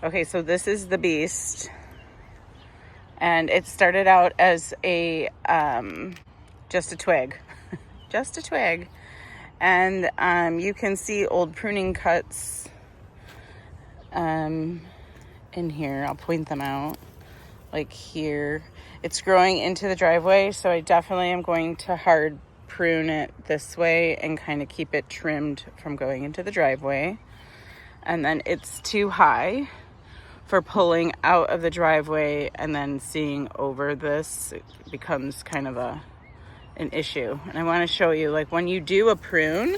Okay, so this is the beast. And it started out as a, just a twig. Just a twig. And you can see old pruning cuts in here. I'll point them out. Like here. It's growing into the driveway, so I definitely am going to hard prune it this way and kind of keep it trimmed from going into the driveway. And then it's too high for pulling out of the driveway and then seeing over this. It becomes kind of an issue. And I want to show you, like, when you do a prune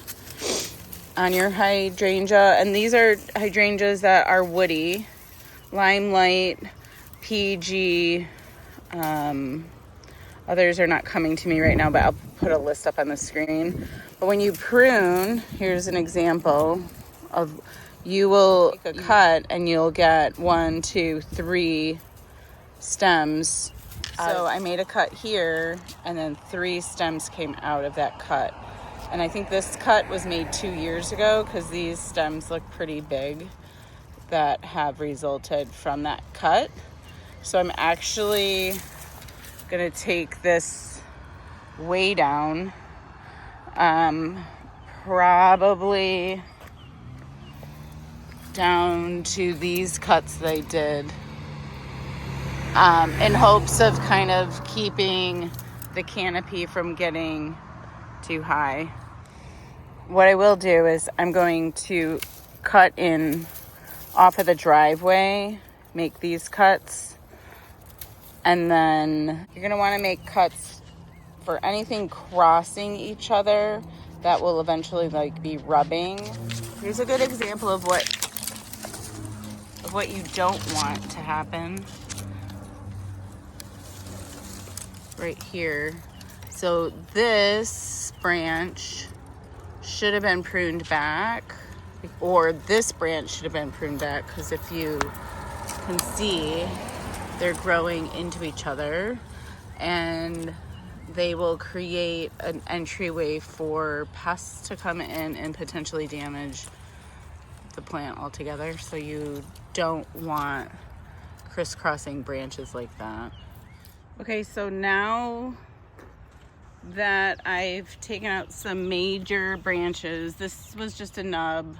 on your hydrangea, and these are hydrangeas that are woody, limelight, PG, others are not coming to me right now, but I'll put a list up on the screen. But when you prune, here's an example of, you will make a cut and you'll get 1, 2, 3 stems. So I made a cut here and then 3 stems came out of that cut. And I think this cut was made 2 years ago because these stems look pretty big that have resulted from that cut. So I'm actually gonna take this way down, probably down to these cuts that I did, in hopes of kind of keeping the canopy from getting too high. What I will do is I'm going to cut in off of the driveway, make these cuts, and then you're gonna wanna make cuts for anything crossing each other that will eventually like be rubbing. Here's a good example of what you don't want to happen. Right here. So this branch should have been pruned back, or this branch should have been pruned back, because if you can see, they're growing into each other and they will create an entryway for pests to come in and potentially damage the plant altogether. So you don't want crisscrossing branches like that. Okay, so now that I've taken out some major branches, this was just a nub.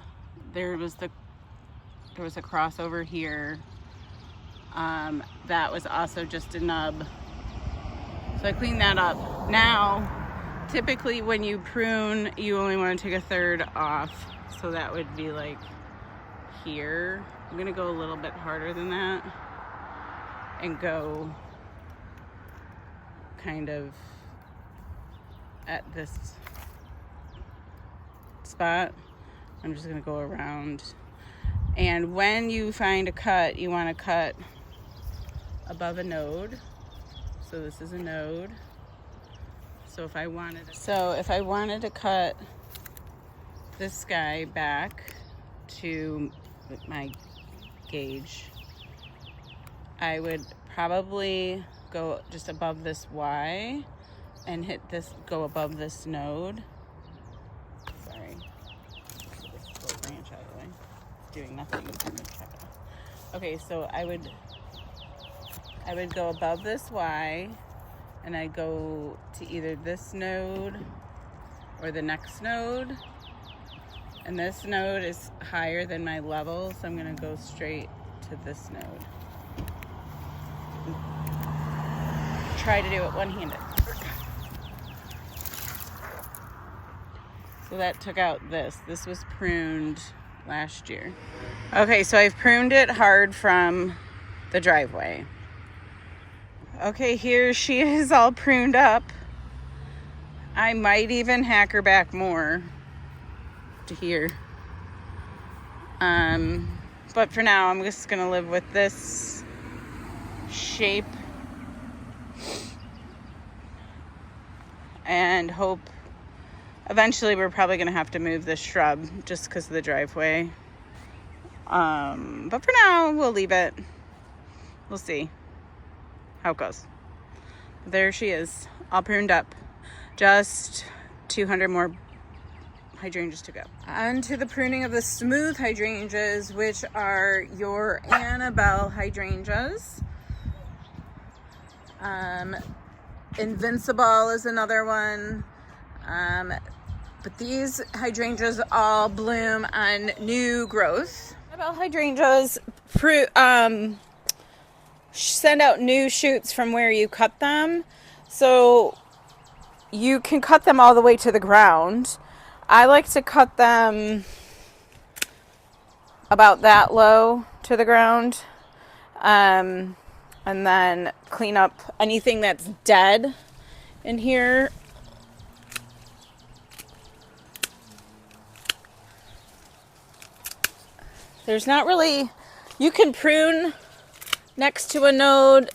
There was a crossover here. That was also just a nub. So I cleaned that up. Now, typically when you prune, you only want to take 1/3 off. So that would be like here. I'm gonna go a little bit harder than that and go kind of at this spot. I'm just gonna go around. And when you find a cut, you want to cut above a node. So this is a node. So if I wanted to cut this guy back to my gauge, I would probably go just above this Y and hit this, go above this node. Sorry. This little branch out of the way. It's doing nothing. Okay, so I would go above this Y and I'd go to either this node or the next node. And this node is higher than my level, so I'm gonna go straight to this node. Try to do it one-handed. So that took out this. This was pruned last year. Okay, so I've pruned it hard from the driveway. Okay, here she is all pruned up. I might even hack her back more to here. But for now, I'm just gonna live with this shape and hope eventually we're probably gonna have to move this shrub just because of the driveway. But for now, we'll leave it. We'll see how it goes. There she is, all pruned up. Just 200 more hydrangeas to go. On to the pruning of the smooth hydrangeas, which are your Annabelle hydrangeas. Invincible is another one. But these hydrangeas all bloom on new growth. Annabelle hydrangeas send out new shoots from where you cut them. So you can cut them all the way to the ground. I like to cut them about that low to the ground. And then clean up anything that's dead in here. There's not really, you can prune next to a node.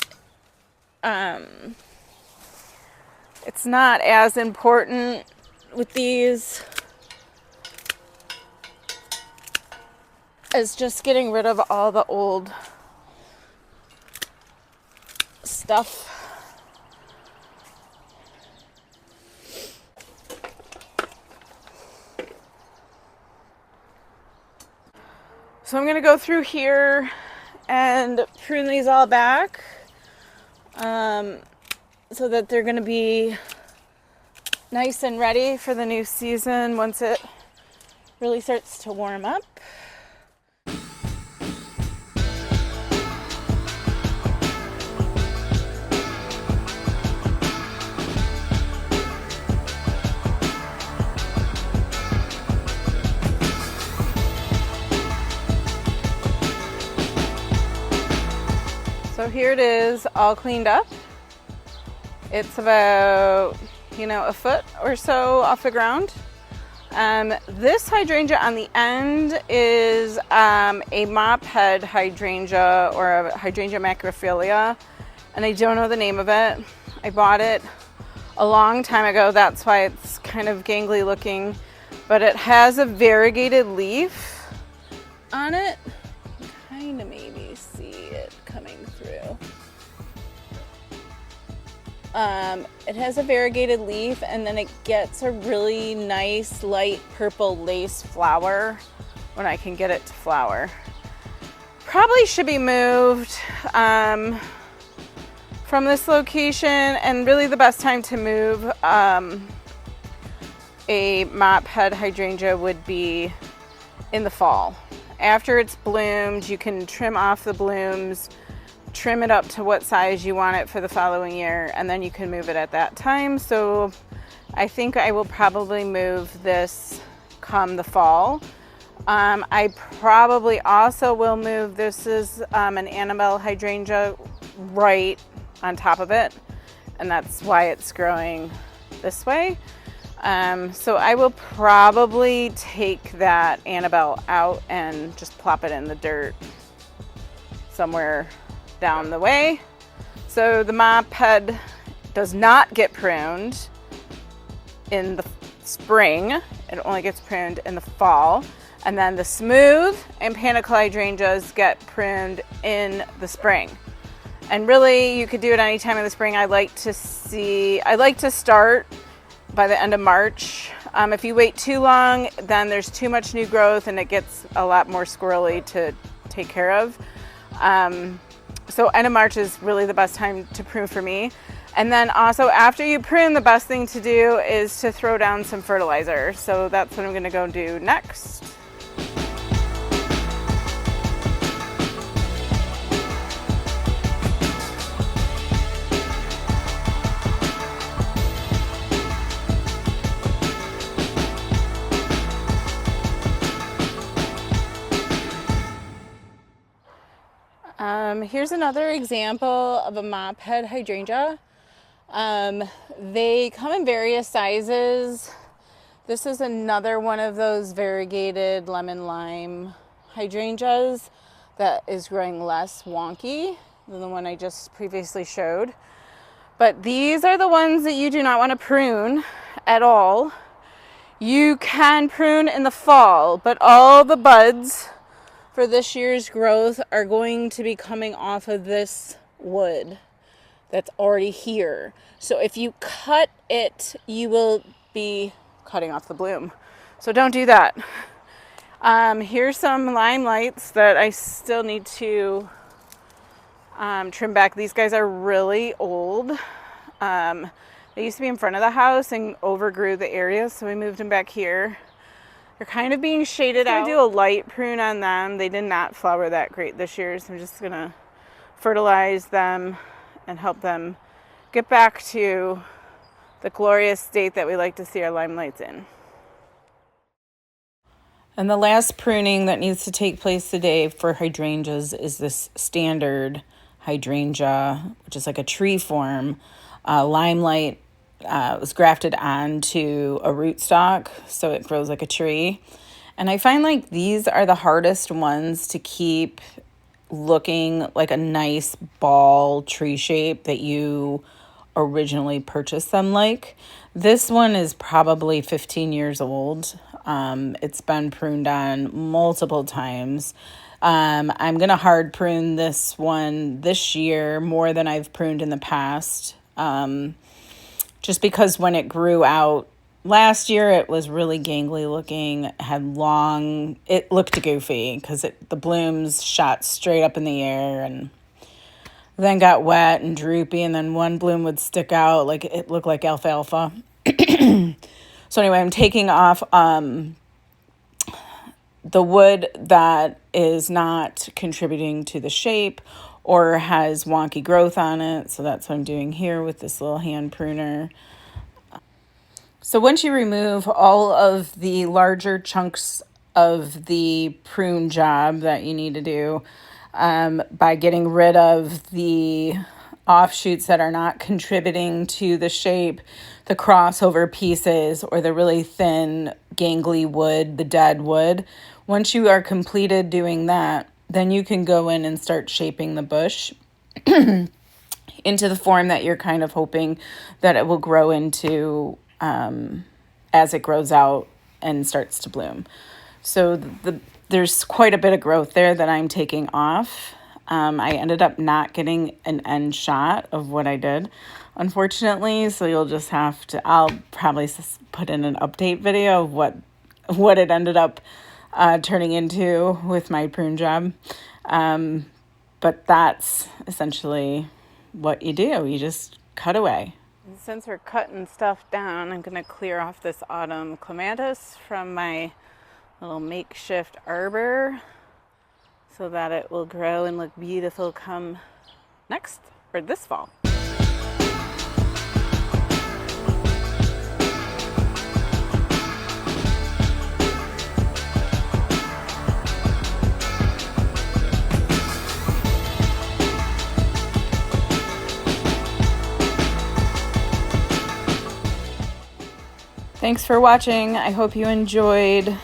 It's not as important with these as just getting rid of all the old stuff. So I'm going to go through here and prune these all back so that they're going to be nice and ready for the new season once it really starts to warm up. So here it is, all cleaned up. It's about, a foot or so off the ground. This hydrangea on the end is a mop head hydrangea, or a Hydrangea macrophylla, and I don't know the name of it. I bought it a long time ago, that's why it's kind of gangly looking, but it has a variegated leaf on it. Kind of maybe see it coming through. It has a variegated leaf, and then it gets a really nice light purple lace flower when I can get it to flower. Probably should be moved from this location, and really the best time to move a mop head hydrangea would be in the fall. After it's bloomed, you can trim off the blooms, trim it up to what size you want it for the following year, and then you can move it at that time. So I think I will probably move this come the fall. I probably also will move, this is an Annabelle hydrangea right on top of it, and that's why it's growing this way. So I will probably take that Annabelle out and just plop it in the dirt somewhere down the way. So the mop head does not get pruned in the spring. It only gets pruned in the fall. And then the smooth and panicle hydrangeas get pruned in the spring. And really, you could do it any time in the spring. I like to start by the end of March. If you wait too long, then there's too much new growth and it gets a lot more squirrely to take care of. So end of March is really the best time to prune for me. And then also after you prune, the best thing to do is to throw down some fertilizer. So that's what I'm gonna go do next. Here's another example of a mop head hydrangea. They come in various sizes. This is another one of those variegated lemon lime hydrangeas that is growing less wonky than the one I just previously showed. But these are the ones that you do not want to prune at all. You can prune in the fall, but all the buds for this year's growth are going to be coming off of this wood that's already here. So if you cut it, you will be cutting off the bloom. So don't do that. Here's some lime lights that I still need to trim back. These guys are really old. They used to be in front of the house and overgrew the area, so we moved them back here. They're kind of being shaded out. I'm gonna do a light prune on them. They did not flower that great this year, so I'm just gonna fertilize them and help them get back to the glorious state that we like to see our lime lights in. And the last pruning that needs to take place today for hydrangeas is this standard hydrangea, which is like a tree form. Limelight was grafted onto a rootstock, so it grows like a tree. And I find like these are the hardest ones to keep looking like a nice ball tree shape that you originally purchased them like. This one is probably 15 years old. It's been pruned on multiple times. I'm going to hard prune this one this year more than I've pruned in the past. Just because when it grew out last year, it was really gangly looking, it looked goofy because the blooms shot straight up in the air and then got wet and droopy, and then one bloom would stick out like it looked like alfalfa. So anyway, I'm taking off the wood that is not contributing to the shape or has wonky growth on it. So that's what I'm doing here with this little hand pruner. So once you remove all of the larger chunks of the prune job that you need to do, by getting rid of the offshoots that are not contributing to the shape, the crossover pieces, or the really thin, gangly wood, the dead wood. Once you are completed doing that, then you can go in and start shaping the bush into the form that you're kind of hoping that it will grow into as it grows out and starts to bloom. So there's quite a bit of growth there that I'm taking off. I ended up not getting an end shot of what I did, unfortunately. So you'll just have to, I'll probably put in an update video of what it ended up turning into with my prune job. But that's essentially what you do. You just cut away. And since we're cutting stuff down, I'm going to clear off this autumn clematis from my little makeshift arbor so that it will grow and look beautiful come next or this fall. Thanks for watching. I hope you enjoyed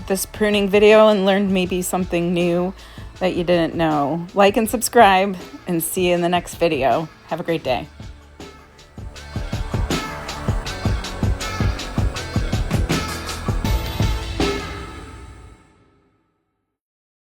this pruning video and learned maybe something new that you didn't know. Like and subscribe, and see you in the next video. Have a great day.